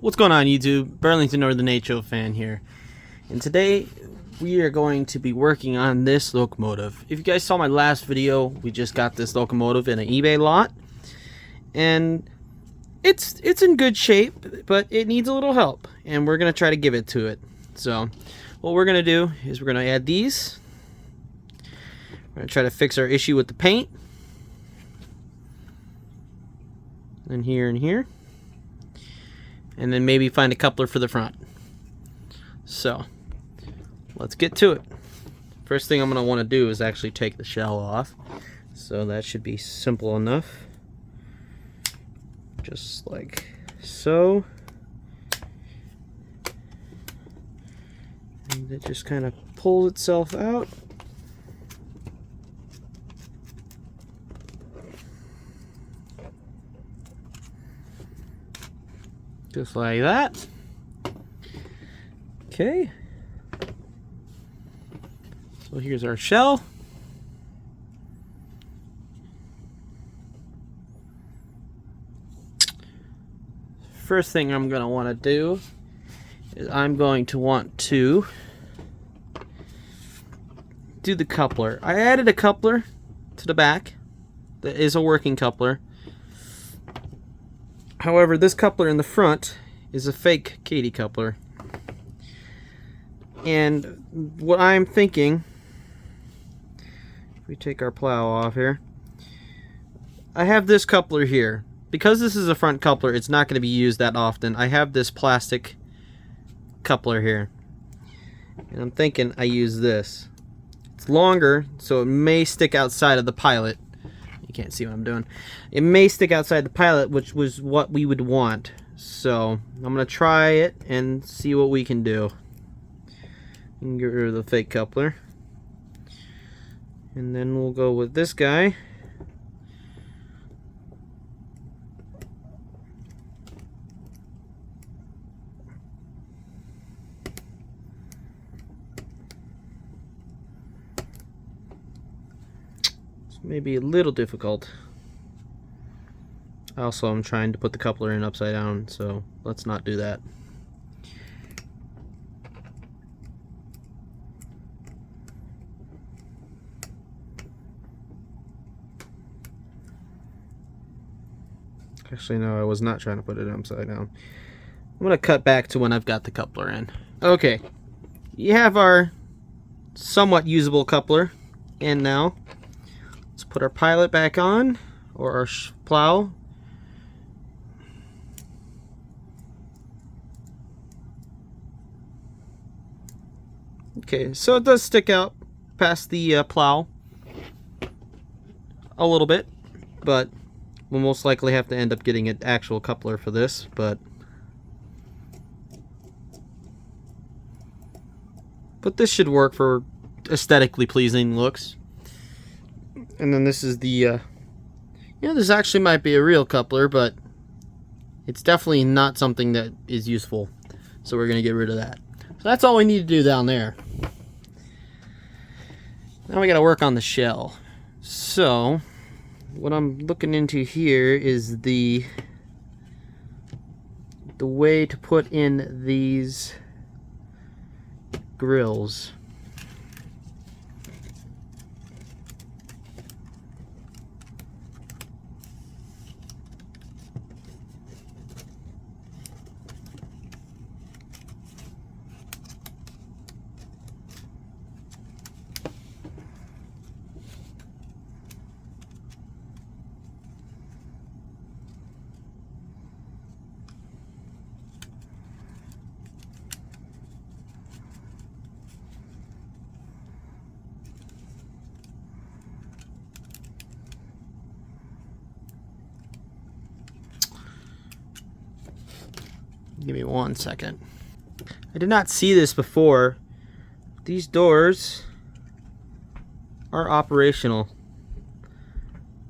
What's going on YouTube? Burlington Northern HO fan here. And today we are going to be working on this locomotive. If you guys saw my last video, we just got this locomotive in an eBay lot. And it's in good shape, but it needs a little help. And we're going to try to give it to it. So what we're going to do is we're going to add these. We're going to try to fix our issue with the paint. And here and here. And then maybe find a coupler for the front. So let's get to it. First thing I'm going to want to do is actually take the shell off. So that should be simple enough. Just like so. And it just kind of pulls itself out. Just like that. Okay. So here's our shell. First thing I'm going to want to do is I'm going to want to do the coupler. I added a coupler to the back that is a working coupler. However, this coupler in the front is a fake Katy coupler. And what I'm thinking, if we take our plow off here, I have this coupler here. Because this is a front coupler, it's not going to be used that often. I have this plastic coupler here. And I'm thinking I use this. It's longer, so it may stick outside of the pilot. You can't see what I'm doing. It may stick outside the pilot, which was what we would want. So I'm going to try it and see what we can do. You can get rid of the fake coupler. And then we'll go with this guy. Maybe a little difficult. Also, I'm trying to put the coupler in upside down, so let's not do that. Actually, no, I was not trying to put it upside down. I'm going to cut back to when I've got the coupler in. Okay, you have our somewhat usable coupler in now. Let's put our pilot back on, or our plow. Okay, so it does stick out past the plow a little bit, but we'll most likely have to end up getting an actual coupler for this, but this should work for aesthetically pleasing looks. And then this is the, this actually might be a real coupler, but it's definitely not something that is useful. So we're going to get rid of that. So that's all we need to do down there. Now we got to work on the shell. So what I'm looking into here is the way to put in these grills. Give me 1 second. I did not see this before. These doors are operational.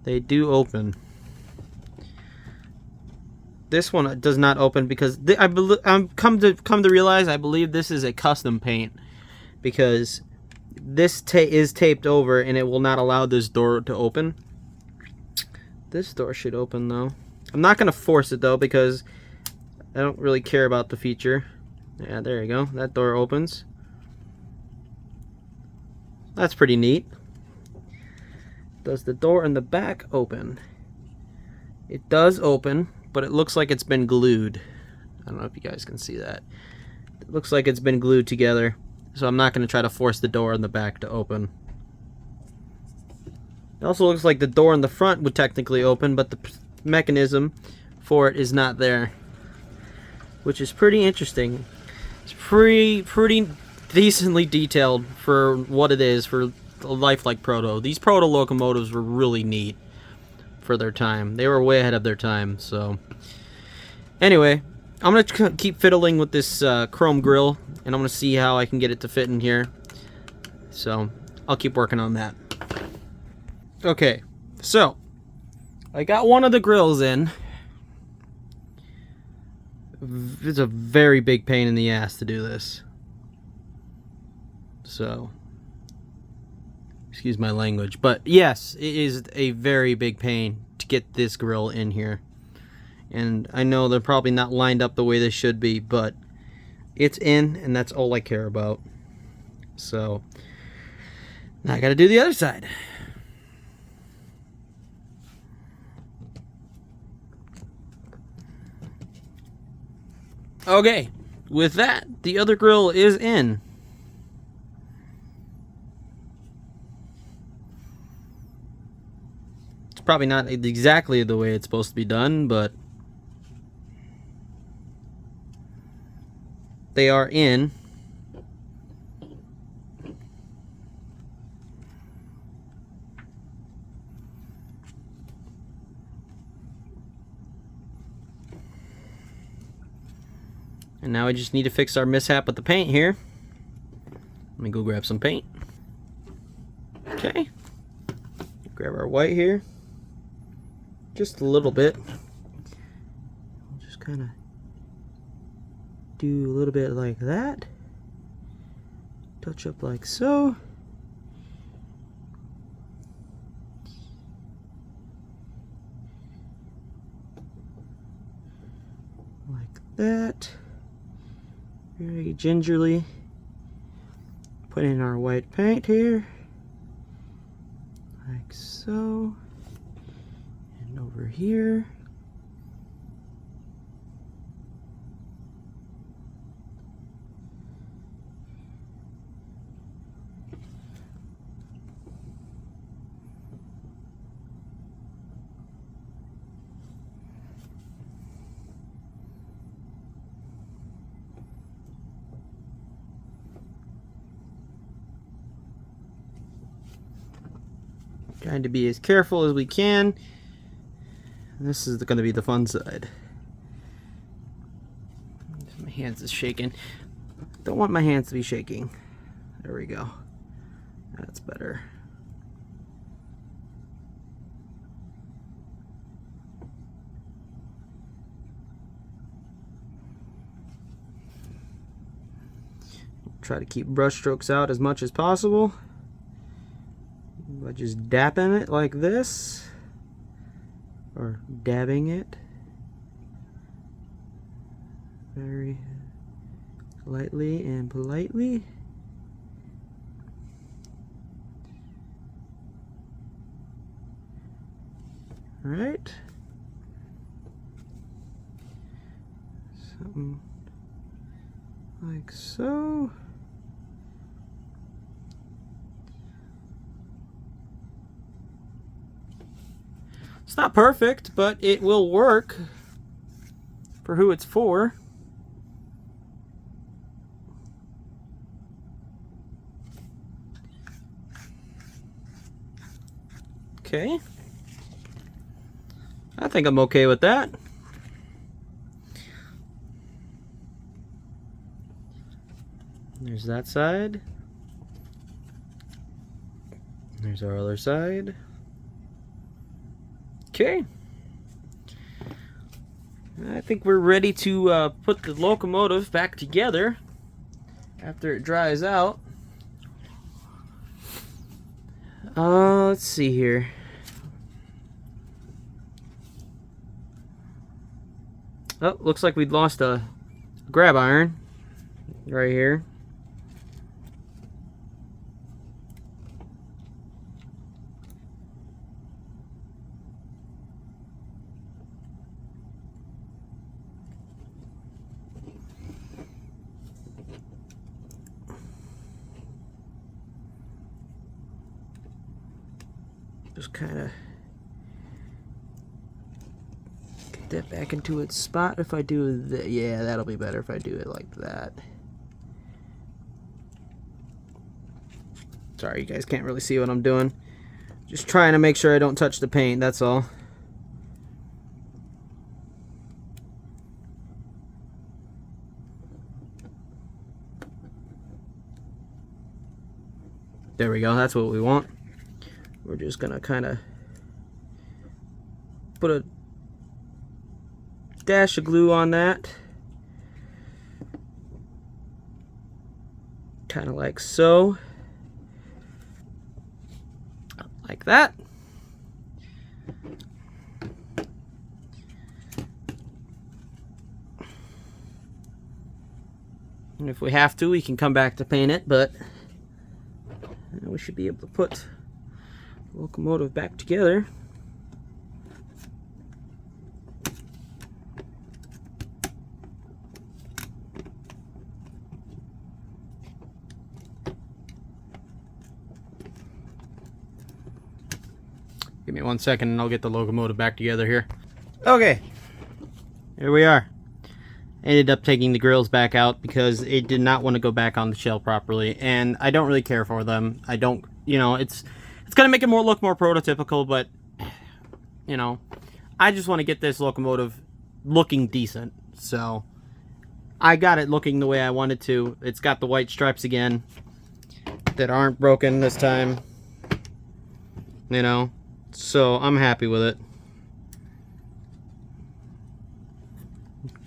They do open. This one does not open because I'm come to realize I believe this is a custom paint, because this is taped over and it will not allow this door to open. This door should open though. I'm not gonna force it though, because I don't really care about the feature. Yeah, there you go. That door opens. That's pretty neat. Does the door in the back open? It does open, but it looks like it's been glued. I don't know if you guys can see that. It looks like it's been glued together, so I'm not going to try to force the door in the back to open. It also looks like the door in the front would technically open, but the mechanism for it is not there, which is pretty interesting. It's pretty decently detailed for what it is for a lifelike proto. These proto locomotives were really neat for their time. They were way ahead of their time. So anyway, I'm gonna keep fiddling with this chrome grill, and I'm gonna see how I can get it to fit in here. So I'll keep working on that. Okay, so I got one of the grills in. It's a very big pain in the ass to do this. So, excuse my language, but yes, it is a very big pain to get this grill in here. And I know they're probably not lined up the way they should be, but it's in, and that's all I care about. So, now I gotta do the other side. Okay, with that, the other grill is in. It's probably not exactly the way it's supposed to be done, but they are in. And now I just need to fix our mishap with the paint here. Let me go grab some paint. Okay. Grab our white here. Just a little bit. Just kind of do a little bit like that. Touch up like so. Like that. Very gingerly put in our white paint here, like so, and over here. Trying to be as careful as we can. This is going to be the fun side. My hands is shaking. Don't want my hands to be shaking. There we go. That's better. Try to keep brush strokes out as much as possible. By just dapping it like this, or dabbing it very lightly and politely. All right. Something like so. It's not perfect, but it will work for who it's for. Okay. I think I'm okay with that. There's that side. There's our other side. Okay. I think we're ready to put the locomotive back together after it dries out. Let's see here. Oh, looks like we'd lost a grab iron right here. Just kind of get that back into its spot. If I do that, yeah, that'll be better if I do it like that. Sorry, you guys can't really see what I'm doing. Just trying to make sure I don't touch the paint, that's all. There we go, that's what we want. We're just gonna kind of put a dash of glue on that. Kind of like so. Like that. And if we have to, we can come back to paint it, but we should be able to put the locomotive back together. Give me 1 second and I'll get the locomotive back together here. Okay, here we are. I ended up taking the grills back out because it did not want to go back on the shell properly, and I don't really care for them. I don't, you know, it's gonna make it look more prototypical, but you know, I just want to get this locomotive looking decent. So I got it looking the way I wanted to. It's got the white stripes again that aren't broken this time, you know, so I'm happy with it.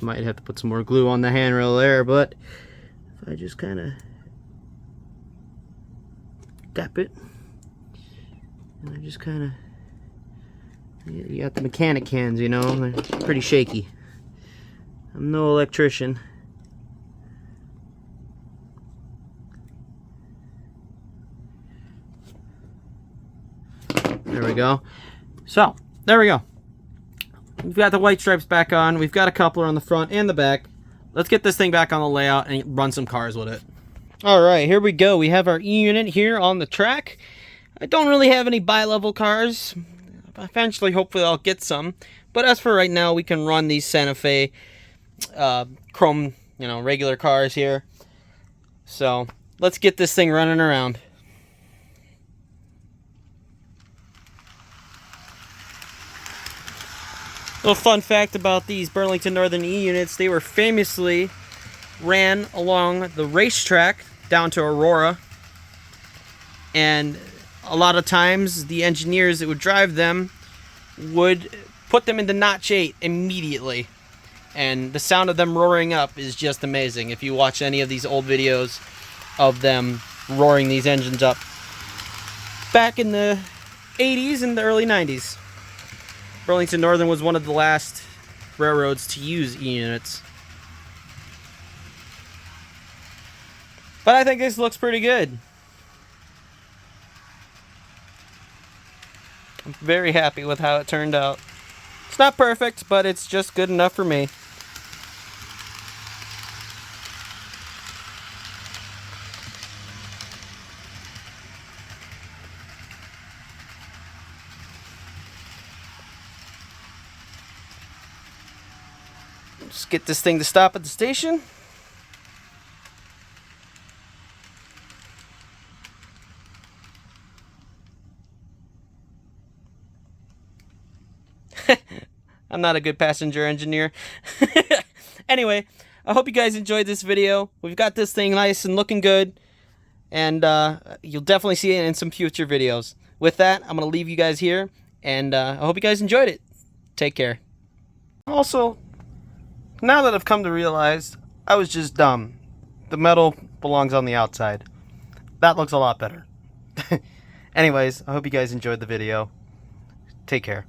Might have to put some more glue on the handrail there, but if I just kind of tap it, and I just kind of, you got the mechanic hands, you know, they're pretty shaky. I'm no electrician. There we go. So, there we go. We've got the white stripes back on. We've got a coupler on the front and the back. Let's get this thing back on the layout and run some cars with it. Alright, here we go. We have our E-unit here on the track. I don't really have any bi-level cars. Eventually, hopefully, I'll get some. But as for right now, we can run these Santa Fe chrome, you know, regular cars here. So, let's get this thing running around. Little fun fact about these Burlington Northern E units, they were famously ran along the racetrack down to Aurora, and a lot of times the engineers that would drive them would put them into notch 8 immediately, and the sound of them roaring up is just amazing. If you watch any of these old videos of them roaring these engines up back in the 80s and the early 90s. Burlington Northern was one of the last railroads to use E-units. But I think this looks pretty good. I'm very happy with how it turned out. It's not perfect, but it's just good enough for me. Just get this thing to stop at the station. I'm not a good passenger engineer. Anyway, I hope you guys enjoyed this video. We've got this thing nice and looking good, and you'll definitely see it in some future videos. With that, I'm going to leave you guys here, and I hope you guys enjoyed it. Take care. Also, now that I've come to realize, I was just dumb. The metal belongs on the outside. That looks a lot better. Anyways, I hope you guys enjoyed the video. Take care.